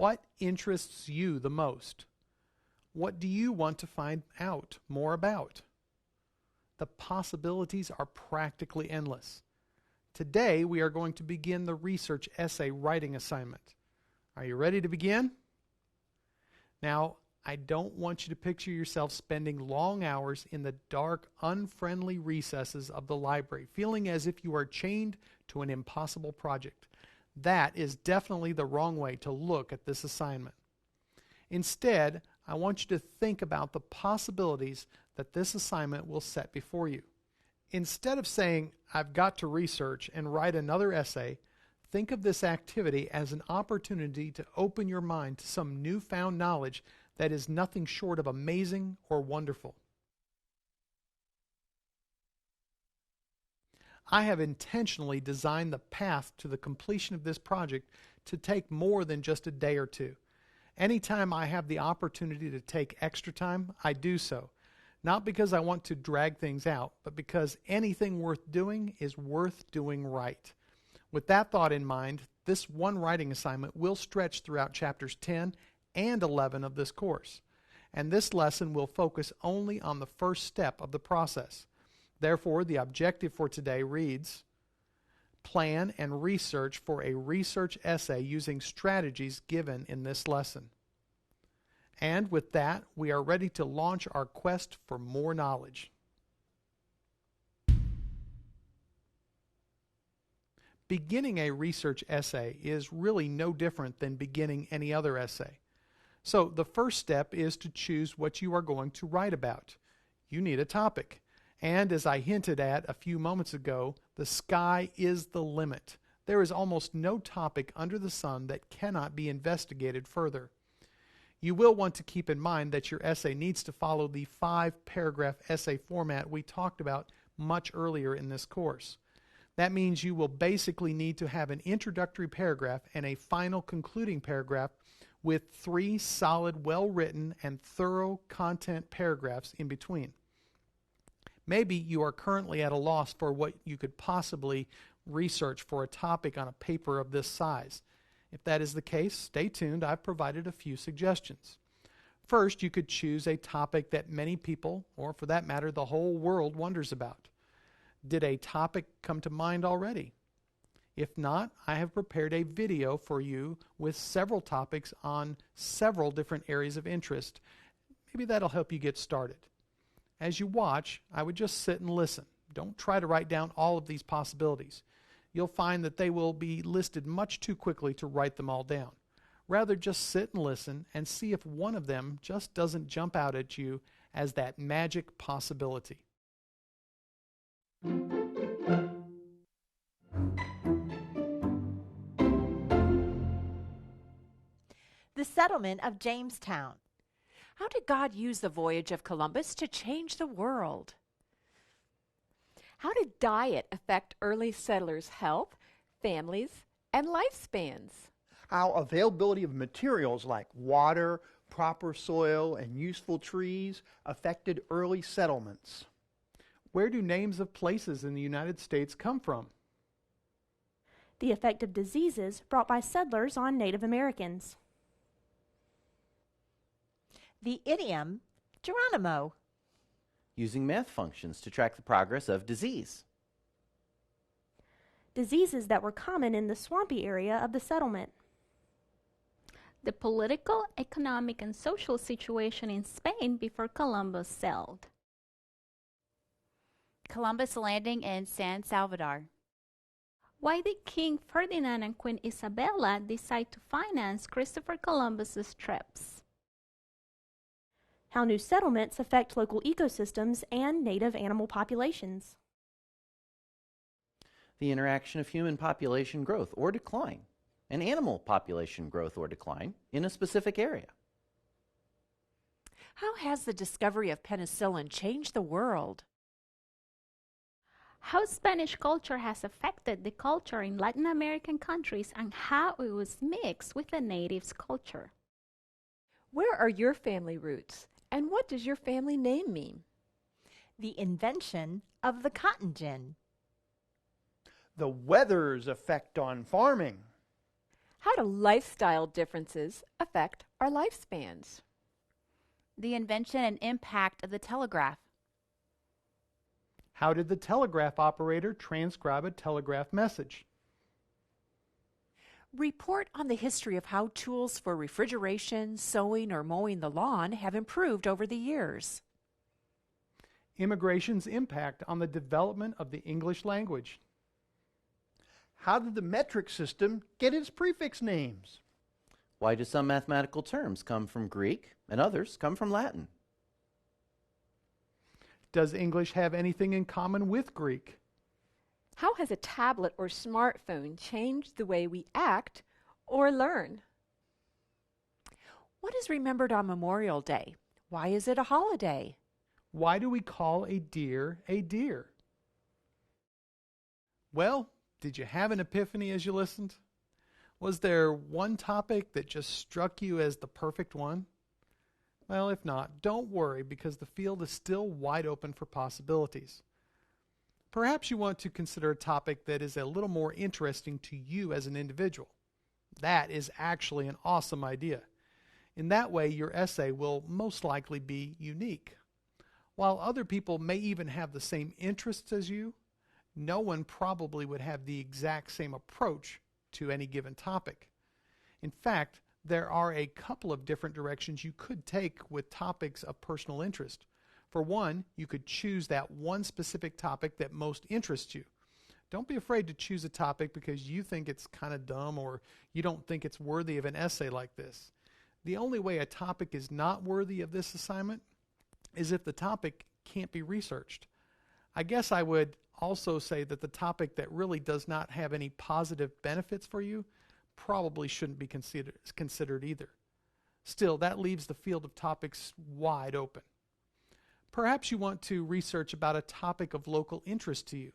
What interests you the most? What do you want to find out more about? The possibilities are practically endless. Today, we are going to begin the research essay writing assignment. Are you ready to begin? Now, I don't want you to picture yourself spending long hours in the dark, unfriendly recesses of the library, feeling as if you are chained to an impossible project. That is definitely the wrong way to look at this assignment. Instead, I want you to think about the possibilities that this assignment will set before you. Instead of saying, I've got to research and write another essay, think of this activity as an opportunity to open your mind to some newfound knowledge that is nothing short of amazing or wonderful. I have intentionally designed the path to the completion of this project to take more than just a day or two. Anytime I have the opportunity to take extra time, I do so. Not because I want to drag things out, but because anything worth doing is worth doing right. With that thought in mind, this one writing assignment will stretch throughout chapters 10 and 11 of this course. And this lesson will focus only on the first step of the process. Therefore, the objective for today reads, plan and research for a research essay using strategies given in this lesson. And with that, we are ready to launch our quest for more knowledge. Beginning a research essay is really no different than beginning any other essay. So the first step is to choose what you are going to write about. You need a topic. And as I hinted at a few moments ago, the sky is the limit. There is almost no topic under the sun that cannot be investigated further. You will want to keep in mind that your essay needs to follow the 5-paragraph essay format we talked about much earlier in this course. That means you will basically need to have an introductory paragraph and a final concluding paragraph with 3 solid, well-written, and thorough content paragraphs in between. Maybe you are currently at a loss for what you could possibly research for a topic on a paper of this size. If that is the case, stay tuned. I've provided a few suggestions. First, you could choose a topic that many people, or for that matter, the whole world wonders about. Did a topic come to mind already? If not, I have prepared a video for you with several topics on several different areas of interest. Maybe that'll help you get started. As you watch, I would just sit and listen. Don't try to write down all of these possibilities. You'll find that they will be listed much too quickly to write them all down. Rather, just sit and listen and see if one of them just doesn't jump out at you as that magic possibility. The settlement of Jamestown. How did God use the voyage of Columbus to change the world? How did diet affect early settlers' health, families, and lifespans? How availability of materials like water, proper soil, and useful trees affected early settlements. Where do names of places in the United States come from? The effect of diseases brought by settlers on Native Americans. The idiom Geronimo. Using math functions to track the progress of disease. Diseases that were common in the swampy area of the settlement. The political, economic, and social situation in Spain before Columbus sailed. Columbus landing in San Salvador. Why did King Ferdinand and Queen Isabella decide to finance Christopher Columbus's trips? How new settlements affect local ecosystems and native animal populations. The interaction of human population growth or decline and animal population growth or decline in a specific area. How has the discovery of penicillin changed the world? How Spanish culture has affected the culture in Latin American countries and how it was mixed with the natives' culture. Where are your family roots, and what does your family name mean? The invention of the cotton gin. The weather's effect on farming. How do lifestyle differences affect our lifespans? The invention and impact of the telegraph. How did the telegraph operator transcribe a telegraph message? Report on the history of how tools for refrigeration, sewing, or mowing the lawn have improved over the years. Immigration's impact on the development of the English language. How did the metric system get its prefix names? Why do some mathematical terms come from Greek and others come from Latin? Does English have anything in common with Greek? How has a tablet or smartphone changed the way we act or learn? What is remembered on Memorial Day? Why is it a holiday? Why do we call a deer a deer? Well, did you have an epiphany as you listened? Was there one topic that just struck you as the perfect one? Well, if not, don't worry, because the field is still wide open for possibilities. Perhaps you want to consider a topic that is a little more interesting to you as an individual. That is actually an awesome idea. In that way, your essay will most likely be unique. While other people may even have the same interests as you, no one probably would have the exact same approach to any given topic. In fact, there are a couple of different directions you could take with topics of personal interest. For one, you could choose that one specific topic that most interests you. Don't be afraid to choose a topic because you think it's kind of dumb or you don't think it's worthy of an essay like this. The only way a topic is not worthy of this assignment is if the topic can't be researched. I guess I would also say that the topic that really does not have any positive benefits for you probably shouldn't be considered either. Still, that leaves the field of topics wide open. Perhaps you want to research about a topic of local interest to you.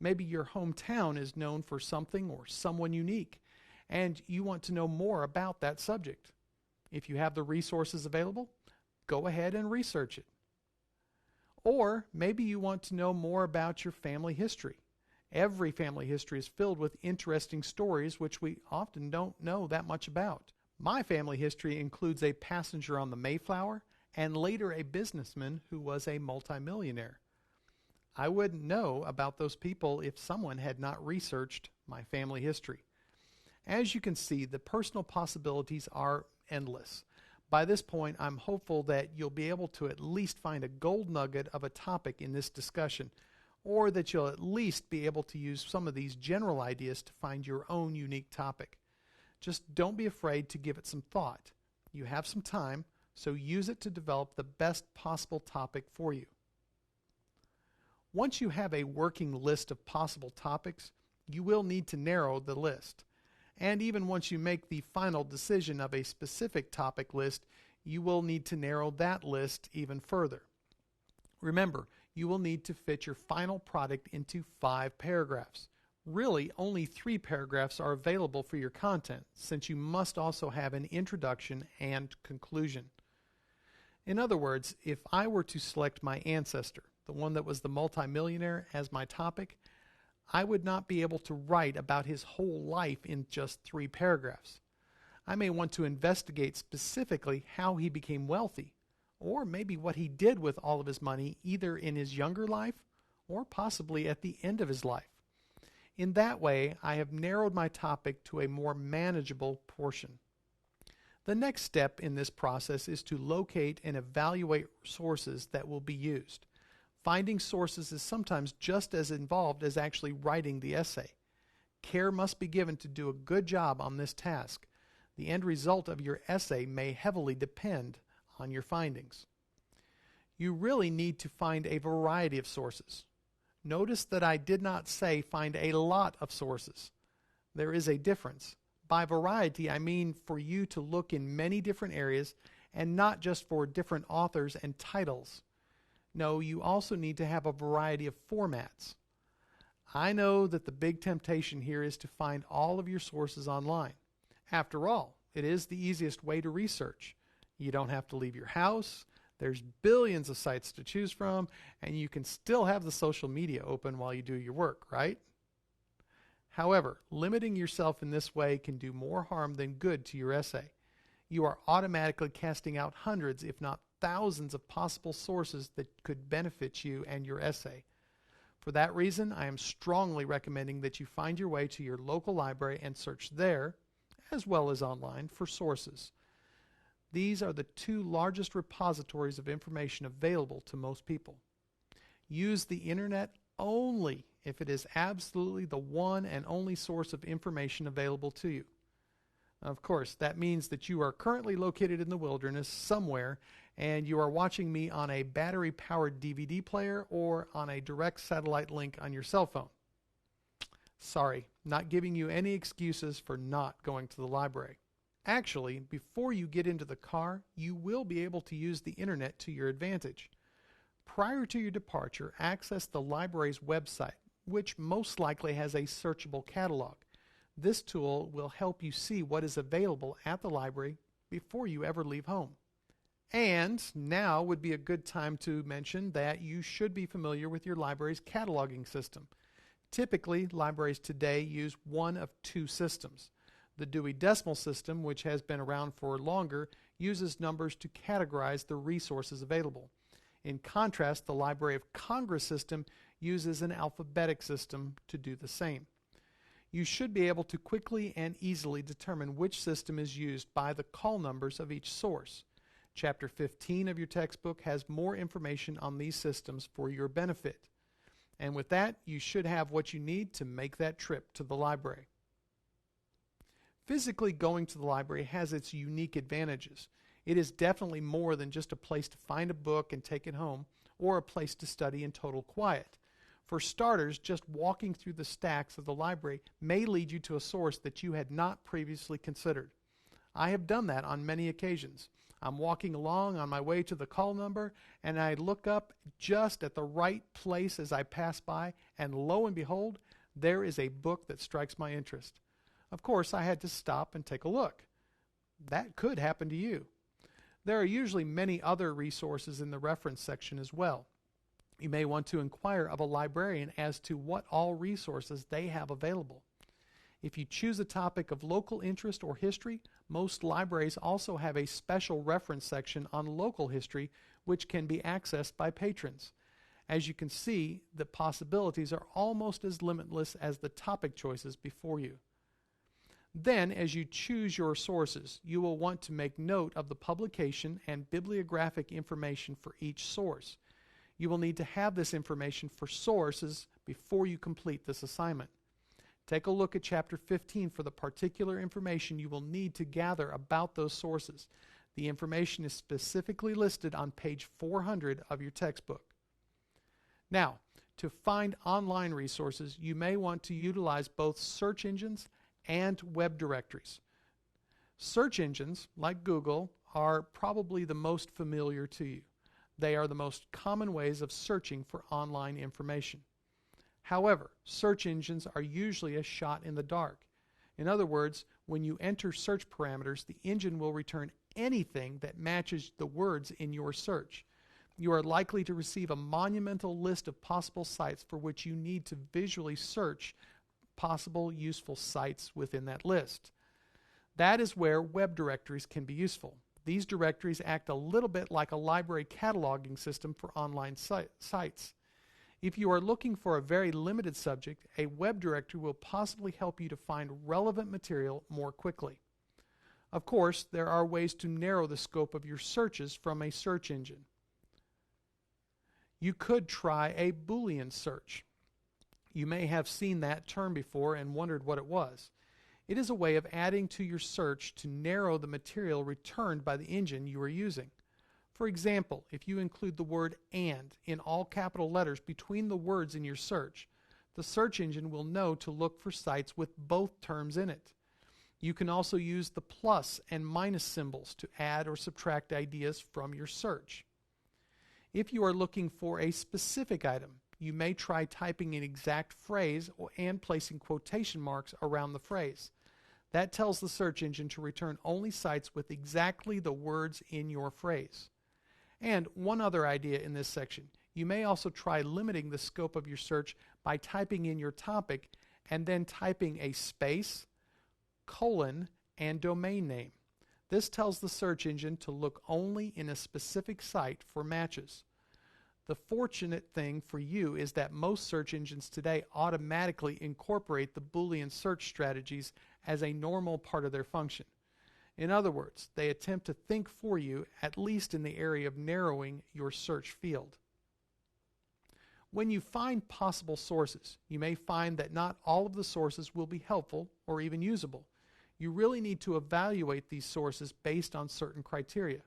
Maybe your hometown is known for something or someone unique, and you want to know more about that subject. If you have the resources available, go ahead and research it. Or maybe you want to know more about your family history. Every family history is filled with interesting stories which we often don't know that much about. My family history includes a passenger on the Mayflower and later a businessman who was a multimillionaire. I wouldn't know about those people if someone had not researched my family history. As you can see, the personal possibilities are endless. By this point, I'm hopeful that you'll be able to at least find a gold nugget of a topic in this discussion, or that you'll at least be able to use some of these general ideas to find your own unique topic. Just don't be afraid to give it some thought. You have some time, so use it to develop the best possible topic for you. Once you have a working list of possible topics, you will need to narrow the list. And even once you make the final decision of a specific topic list, you will need to narrow that list even further. Remember, you will need to fit your final product into 5 paragraphs. Really, only 3 paragraphs are available for your content, since you must also have an introduction and conclusion. In other words, if I were to select my ancestor, the one that was the multimillionaire, as my topic, I would not be able to write about his whole life in just 3 paragraphs. I may want to investigate specifically how he became wealthy, or maybe what he did with all of his money either in his younger life or possibly at the end of his life. In that way, I have narrowed my topic to a more manageable portion. The next step in this process is to locate and evaluate sources that will be used. Finding sources is sometimes just as involved as actually writing the essay. Care must be given to do a good job on this task. The end result of your essay may heavily depend on your findings. You really need to find a variety of sources. Notice that I did not say find a lot of sources. There is a difference. By variety, I mean for you to look in many different areas and not just for different authors and titles. No, you also need to have a variety of formats. I know that the big temptation here is to find all of your sources online. After all, it is the easiest way to research. You don't have to leave your house. There's billions of sites to choose from, and you can still have the social media open while you do your work, right? However, limiting yourself in this way can do more harm than good to your essay. You are automatically casting out hundreds, if not thousands, of possible sources that could benefit you and your essay. For that reason, I am strongly recommending that you find your way to your local library and search there, as well as online, for sources. These are the two largest repositories of information available to most people. Use the internet only if it is absolutely the one and only source of information available to you. Of course, that means that you are currently located in the wilderness somewhere and you are watching me on a battery-powered DVD player or on a direct satellite link on your cell phone. Sorry, not giving you any excuses for not going to the library. Actually, before you get into the car, you will be able to use the internet to your advantage. Prior to your departure, access the library's website, which most likely has a searchable catalog. This tool will help you see what is available at the library before you ever leave home. And now would be a good time to mention that you should be familiar with your library's cataloging system. Typically, libraries today use one of two systems. The Dewey Decimal System, which has been around for longer, uses numbers to categorize the resources available. In contrast, the Library of Congress system uses an alphabetic system to do the same. You should be able to quickly and easily determine which system is used by the call numbers of each source. Chapter 15 of your textbook has more information on these systems for your benefit. And with that, you should have what you need to make that trip to the library. Physically going to the library has its unique advantages. It is definitely more than just a place to find a book and take it home, or a place to study in total quiet. For starters, just walking through the stacks of the library may lead you to a source that you had not previously considered. I have done that on many occasions. I'm walking along on my way to the call number, and I look up just at the right place as I pass by, and lo and behold, there is a book that strikes my interest. Of course, I had to stop and take a look. That could happen to you. There are usually many other resources in the reference section as well. You may want to inquire of a librarian as to what all resources they have available. If you choose a topic of local interest or history, most libraries also have a special reference section on local history which can be accessed by patrons. As you can see, the possibilities are almost as limitless as the topic choices before you. Then, as you choose your sources, you will want to make note of the publication and bibliographic information for each source. You will need to have this information for sources before you complete this assignment. Take a look at Chapter 15 for the particular information you will need to gather about those sources. The information is specifically listed on page 400 of your textbook. Now, to find online resources, you may want to utilize both search engines and web directories. Search engines, like Google, are probably the most familiar to you. They are the most common ways of searching for online information. However, search engines are usually a shot in the dark. In other words, when you enter search parameters, the engine will return anything that matches the words in your search. You are likely to receive a monumental list of possible sites for which you need to visually search possible useful sites within that list. That is where web directories can be useful. These directories act a little bit like a library cataloging system for online sites. If you are looking for a very limited subject, a web directory will possibly help you to find relevant material more quickly. Of course, there are ways to narrow the scope of your searches from a search engine. You could try a Boolean search. You may have seen that term before and wondered what it was. It is a way of adding to your search to narrow the material returned by the engine you are using. For example, if you include the word "and" in all capital letters between the words in your search, the search engine will know to look for sites with both terms in it. You can also use the plus and minus symbols to add or subtract ideas from your search. If you are looking for a specific item, you may try typing an exact phrase and placing quotation marks around the phrase. That tells the search engine to return only sites with exactly the words in your phrase. And one other idea in this section, you may also try limiting the scope of your search by typing in your topic and then typing a space, colon, and domain name. This tells the search engine to look only in a specific site for matches. The fortunate thing for you is that most search engines today automatically incorporate the Boolean search strategies as a normal part of their function. In other words, they attempt to think for you, at least in the area of narrowing your search field. When you find possible sources, you may find that not all of the sources will be helpful or even usable. You really need to evaluate these sources based on certain criteria.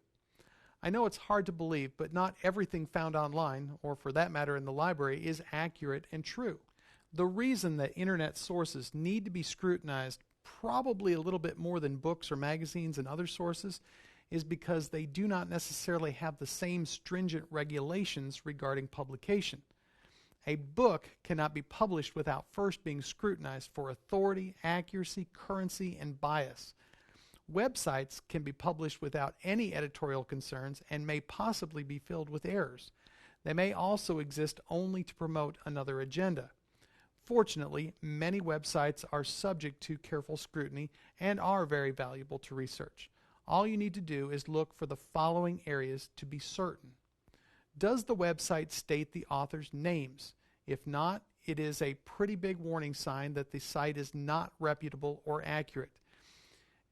I know it's hard to believe, but not everything found online, or for that matter in the library, is accurate and true. The reason that internet sources need to be scrutinized probably a little bit more than books or magazines and other sources is because they do not necessarily have the same stringent regulations regarding publication. A book cannot be published without first being scrutinized for authority, accuracy, currency, and bias. Websites can be published without any editorial concerns and may possibly be filled with errors. They may also exist only to promote another agenda. Fortunately, many websites are subject to careful scrutiny and are very valuable to research. All you need to do is look for the following areas to be certain. Does the website state the author's names? If not, it is a pretty big warning sign that the site is not reputable or accurate.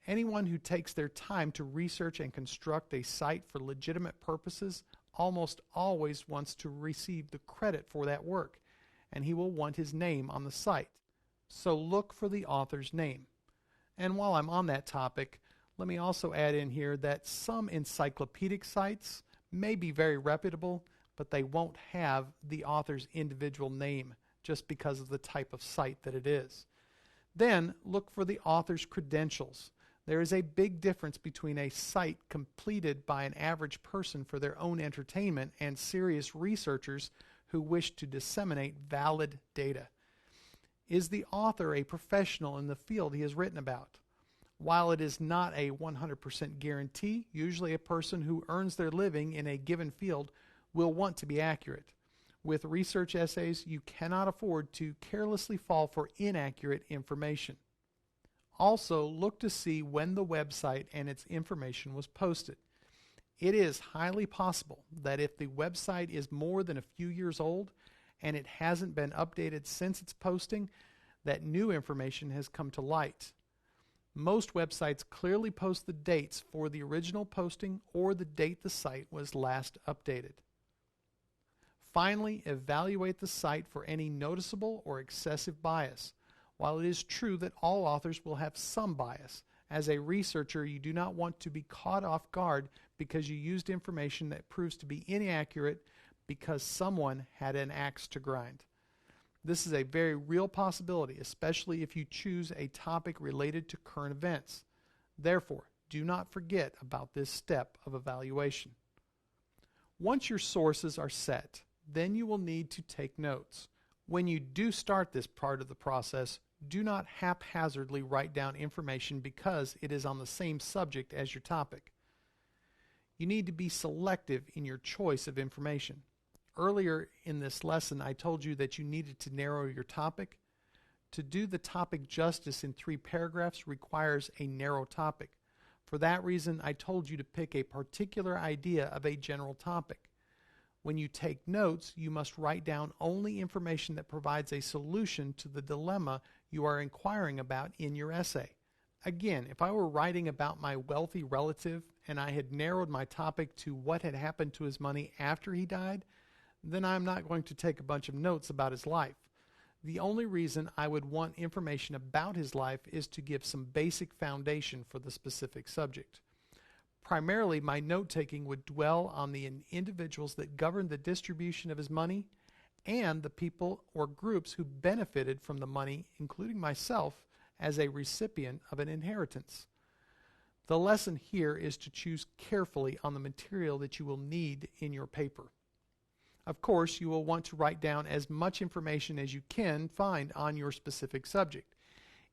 Anyone who takes their time to research and construct a site for legitimate purposes almost always wants to receive the credit for that work, and he will want his name on the site. So look for the author's name. And while I'm on that topic, let me also add in here that some encyclopedic sites may be very reputable, but they won't have the author's individual name just because of the type of site that it is. Then look for the author's credentials. There is a big difference between a site completed by an average person for their own entertainment and serious researchers who wish to disseminate valid data. Is the author a professional in the field he has written about? While it is not a 100% guarantee, usually a person who earns their living in a given field will want to be accurate. With research essays, you cannot afford to carelessly fall for inaccurate information. Also, look to see when the website and its information was posted. It is highly possible that if the website is more than a few years old and it hasn't been updated since its posting, that new information has come to light. Most websites clearly post the dates for the original posting or the date the site was last updated. Finally, evaluate the site for any noticeable or excessive bias. While it is true that all authors will have some bias, as a researcher you do not want to be caught off guard because you used information that proves to be inaccurate because someone had an axe to grind. This is a very real possibility, especially if you choose a topic related to current events. Therefore, do not forget about this step of evaluation. Once your sources are set, then you will need to take notes. When you do start this part of the process, do not haphazardly write down information because it is on the same subject as your topic. You need to be selective in your choice of information. Earlier in this lesson, I told you that you needed to narrow your topic. To do the topic justice in 3 paragraphs requires a narrow topic. For that reason, I told you to pick a particular idea of a general topic. When you take notes, you must write down only information that provides a solution to the dilemma you are inquiring about in your essay. Again, if I were writing about my wealthy relative and I had narrowed my topic to what had happened to his money after he died, then I'm not going to take a bunch of notes about his life. The only reason I would want information about his life is to give some basic foundation for the specific subject. Primarily, my note-taking would dwell on the individuals that governed the distribution of his money and the people or groups who benefited from the money, including myself, as a recipient of an inheritance. The lesson here is to choose carefully on the material that you will need in your paper. Of course, you will want to write down as much information as you can find on your specific subject.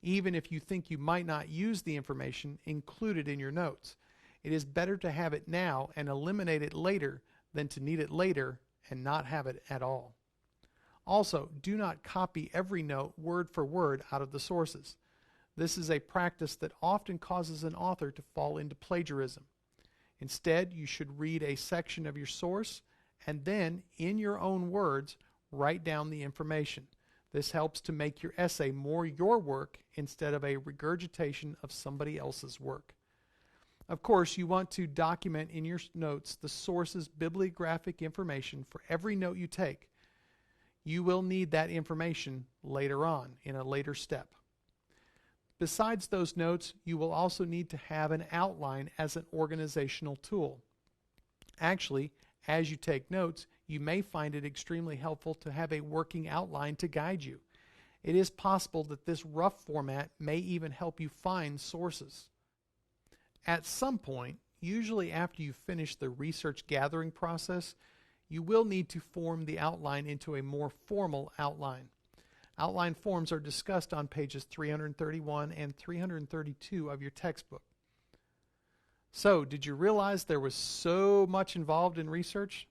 Even if you think you might not use the information included in your notes, it is better to have it now and eliminate it later than to need it later and not have it at all. Also, do not copy every note word for word out of the sources. This is a practice that often causes an author to fall into plagiarism. Instead, you should read a section of your source and then, in your own words, write down the information. This helps to make your essay more your work instead of a regurgitation of somebody else's work. Of course, you want to document in your notes the source's bibliographic information for every note you take. You will need that information later on in a later step. Besides those notes, you will also need to have an outline as an organizational tool. Actually, as you take notes, you may find it extremely helpful to have a working outline to guide you. It is possible that this rough format may even help you find sources. At some point, usually after you finish the research gathering process, you will need to form the outline into a more formal outline. Outline forms are discussed on pages 331 and 332 of your textbook. So, did you realize there was so much involved in research?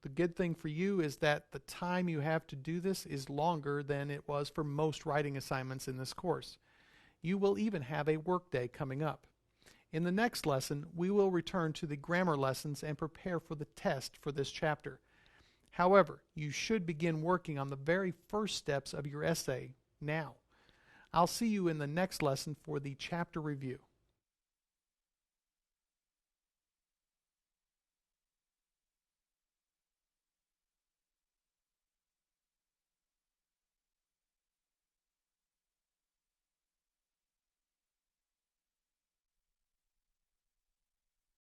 The good thing for you is that the time you have to do this is longer than it was for most writing assignments in this course. You will even have a workday coming up. In the next lesson, we will return to the grammar lessons and prepare for the test for this chapter. However, you should begin working on the very first steps of your essay now. I'll see you in the next lesson for the chapter review.